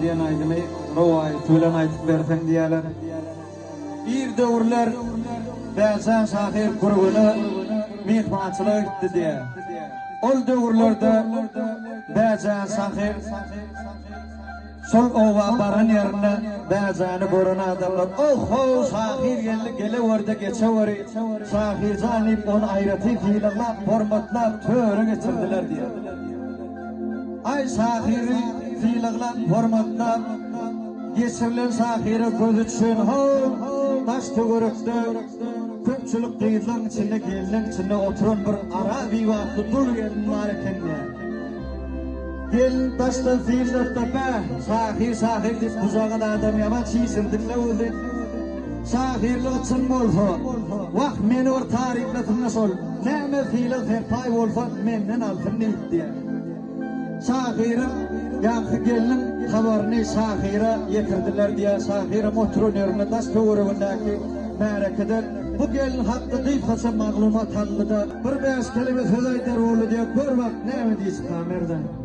diyen aydını rovayet ölen aytıp versen diyeler. Bir dövrler Bəzən şahir grubunu mehmançılığa gitti diye. Ol dövrlerde bəzən şahir sol ova baran yerine bəzəni boruna adamlar. Oh şahir gele orada geçe veri. Şahir zanip onu ayrıtı fiillerler, formatlar, töre getirdiler diye. Ay şahiri fiillerler, formatlar geçirilen şahiri gözü düşün. Taş tügürüktü. Köpçülük kıyıdlan içinde gelin içinde oturan bir Arabi vakti dur gelin mareken diye. Gelin taştan fiillerle be, şahir deyip buzağın adam yaman çiğsin dinle öldü. Şahirlik için olsa, vak meni var tarihletimle sol, neyme fiilir ferpay olsa menden altın neydi diye. Şahirim, yankı gelin haberini şahire yetirdiler diye, şahirim oturun yerine taş tügürüğündeki merekeden bu gelin hakkı deyip kasa maglumat hallıda bir beş kelime söz aytar oğlu diye gör bak ne mi diyecek kamerden.